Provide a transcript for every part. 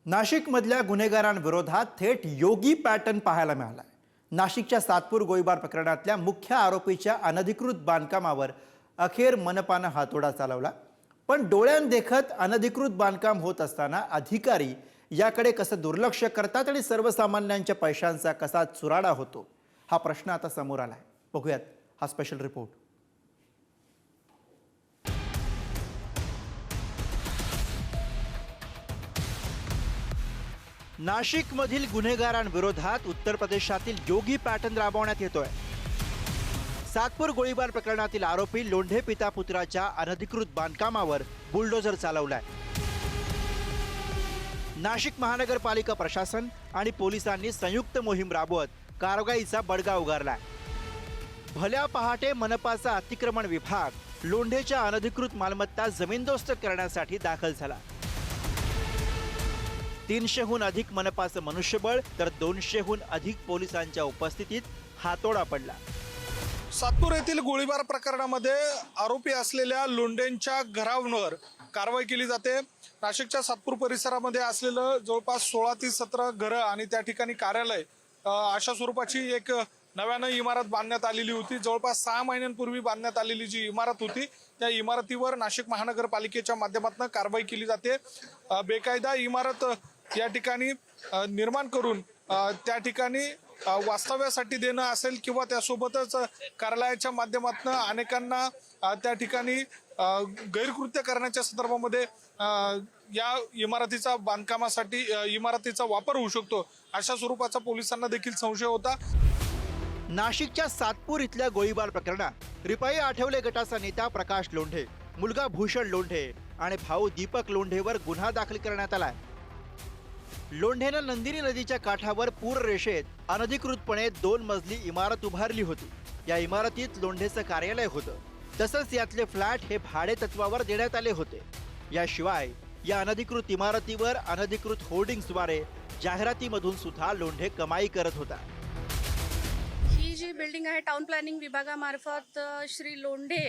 नाशिकमधल्या गुन्हेगारांविरोधात थेट योगी पॅटर्न पाहायला मिळाला आहे। नाशिकच्या सातपूर गोळीबार प्रकरणातल्या मुख्य आरोपीच्या अनधिकृत बांधकामावर अखेर मनपानं हातोडा चालवला। पण डोळ्यांदेखत अनधिकृत बांधकाम होत असताना अधिकारी याकडे कसं दुर्लक्ष करतात आणि सर्वसामान्यांच्या पैशांचा कसा चुराडा होतो, हा प्रश्न आता समोर आला आहे। बघूयात हा स्पेशल रिपोर्ट। नाशिकमधील गुन्हेगारांविरोधात उत्तर प्रदेशातील योगी पॅटर्न राबवण्यात येतोय। सातपूर गोळीबार प्रकरणातील आरोपी लोंढे पिता पुत्राच्या अनधिकृत बांधकामावर बुलडोझर चालवलाय। नाशिक महानगरपालिका प्रशासन आणि पोलिसांनी संयुक्त मोहीम राबवत कारवाईचा बडगा उगारलाय। भल्या पहाटे मनपाचा अतिक्रमण विभाग लोंढेच्या अनधिकृत मालमत्ता जमीनदोस्त करण्यासाठी दाखल झाला। 300हून अधिक मनपाचं मनुष्यबळ तर 200हून अधिक पोलिसांच्या उपस्थितीत हातोडा पडला। सातपूर येथील गोळीबार प्रकरणामध्ये आरोपी असलेल्या लोंढेंच्या घरांवर कारवाई केली जाते। नाशिकच्या सातपूर परिसरामध्ये असलेलं जवळपास 16 ते 17 घरं आणि त्या ठिकाणी कार्यालय अशा स्वरूपाची एक नव्यानं इमारत बांधण्यात आलेली होती। जवळपास 6 महिन्यांपूर्वी बांधण्यात आलेली जी इमारत होती त्या इमारतीवर नाशिक महानगरपालिकेच्या माध्यमातून कारवाई केली जाते। बेकायदा इमारत या ठिकाणी निर्माण करून त्या ठिकाणी वास्तव्यासाठी देणं असेल किंवा त्यासोबतच कार्यालयाच्या माध्यमातून अनेकांना त्या ठिकाणी गैरकृत्य करण्याच्या संदर्भामध्ये या इमारतीचा बांधकामासाठी इमारतीचा वापर होऊ शकतो अशा स्वरूपाचा पोलिसांना देखील संशय होता। नाशिकच्या सातपूर इथल्या गोळीबार प्रकरणात रिपाई आठवले गटाचा नेता प्रकाश लोंढे, मुलगा भूषण लोंढे आणि भाऊ दीपक लोंढेवर गुन्हा दाखल करण्यात आलाय। लोंढेनं नंदिनी नदीच्या काठावर पूर रेषेत अनधिकृतपणे 2 मजली इमारत उभारली होती। या इमारतीत लोंढेचं कार्यालय होतं, तसंच यातले फ्लॅट हे भाडे तत्वावर देण्यात आले होते। याशिवाय या अनधिकृत इमारतीवर अनधिकृत होर्डिंग्सद्वारे जाहिरातीमधून सुद्धा लोंढे कमाई करत होता। ही जी बिल्डिंग आहे टाउन प्लॅनिंग विभागामार्फत श्री लोंढे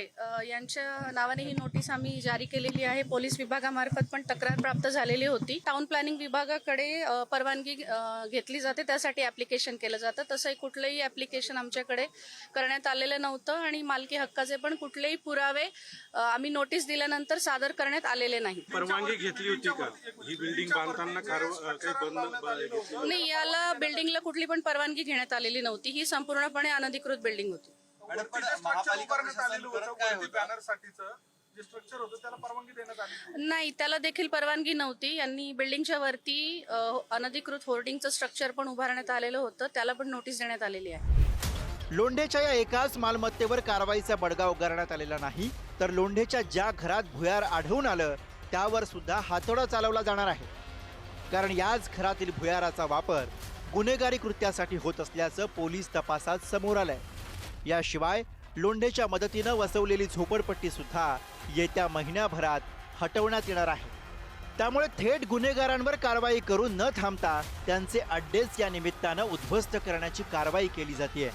यांच्या नावाने ही नोटीस आम्ही जारी केलेली आहे। पोलीस विभागामार्फत पण तक्रार प्राप्त झालेली होती। टाउन प्लॅनिंग विभागाकडे परवानगी घेतली जाते, त्यासाठी ऍप्लिकेशन केलं जातं। तसंही कुठलंही ऍप्लिकेशन आमच्याकडे करण्यात आलेलं नव्हतं आणि मालकी हक्काचे पण कुठलेही पुरावे आम्ही नोटीस दिल्यानंतर सादर करण्यात आलेले नाही। परवानगी घेतली होती का ही बिल्डिंग बांधताना? नाही, याला बिल्डिंगला कुठली पण परवानगी घेण्यात आलेली नव्हती। ही संपूर्णपणे अनधिकृत बिल्डिंग होती। नाही, त्याला देखील परवानगी नव्हती। यांनी बिल्डिंगच्या वरती अनधिकृत होर्डिंगचं स्ट्रक्चर पण उभारण्यात आलेलं होतं, त्याला पण नोटीस देण्यात आलेली आहे। लोंढेच्या या एकाच मालमत्तेवर कारवाईचा बडगा उगारण्यात आलेला नाही, तर लोंढेच्या ज्या घरात भुयार आढळून आलं त्यावर सुद्धा हातोडा चालवला जाणार आहे। कारण याच घरातील भुयाराचा वापर गुन्हेगारी कृत्यासाठी होत असल्याचं पोलीस तपासात समोर आलंय। याशिवाय लोंढेच्या मदतीनं वसवलेली झोपडपट्टी सुद्धा येत्या महिन्याभरात हटवण्यात येणार आहे। त्यामुळे थेट गुन्हेगारांवर कारवाई करून न थांबता त्यांचे अड्डेच या निमित्तानं उद्ध्वस्त करण्याची कारवाई केली जाते।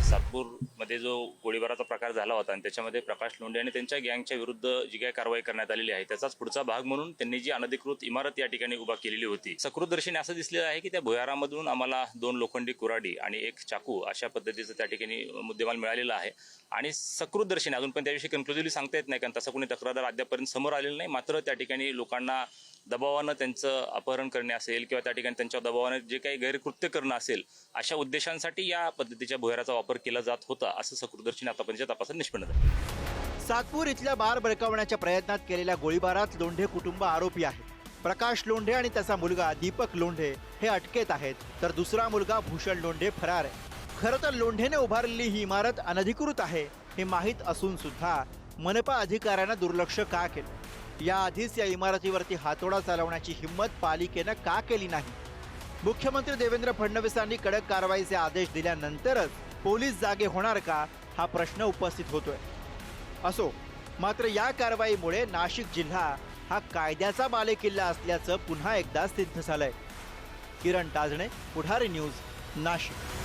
सातपूरमध्ये जो गोळीबाराचा प्रकार झाला होता आणि त्याच्यामध्ये प्रकाश लोंढे आणि त्यांच्या गँगच्या विरुद्ध जी काही कारवाई करण्यात आलेली आहे त्याचाच पुढचा भाग म्हणून त्यांनी जी अनधिकृत इमारत या ठिकाणी उभा केलेली होती। सकृतदर्शीने असं दिसलेलं आहे की त्या भुयारामधून आम्हाला 2 लोखंडी कुऱ्हाडी आणि 1 चाकू अशा पद्धतीचं त्या ठिकाणी मुद्देमाल मिळालेला आहे। आणि सकृतदर्शीने अजून पण त्याविषयी कन्क्लुझिव्हली सांगता येत नाही, कारण तसा कोणी तक्रारदार अद्यापर्यंत समोर आलेला नाही। मात्र त्या ठिकाणी लोकांना दबावानं त्यांचं अपहरण करणे असेल किंवा त्या ठिकाणी त्यांच्या दबावाने जे काही गैरकृत्य करणं असेल अशा उद्देशांसाठी या पद्धतीच्या भुयाराचा वापर केला जात होता असं सकृतदर्शीने आतापर्यंतच्या तपासात निष्पन्न झालं। सातपूर इथल्या बार बळकावण्याच्या प्रयत्नात केलेल्या गोळीबारात लोंढे कुटुंब आरोपी आहे। प्रकाश लोंढे आणि त्याचा मुलगा दीपक लोंढे हे अटकेत आहेत, तर दुसरा मुलगा भूषण लोंढे फरार आहे। खरं तर लोंढेने उभारलेली ही इमारत अनधिकृत आहे हे माहीत असून सुद्धा मनपा अधिकाऱ्यांना दुर्लक्ष का केलं? याआधीच या इमारतीवरती हातोडा चालवण्याची हिंमत पालिकेनं का केली नाही? मुख्यमंत्री देवेंद्र फडणवीसांनी कडक कारवाईचे आदेश दिल्यानंतरच पोलीस जागे होणार का, हा प्रश्न उपस्थित होतोय। असो, मात्र या कारवाईमुळे नाशिक जिल्हा हा कायद्याचा बालेकिल्ला असल्याचं पुन्हा एकदा सिद्ध झालंय। किरण ताजणे, पुढारी न्यूज, नाशिक।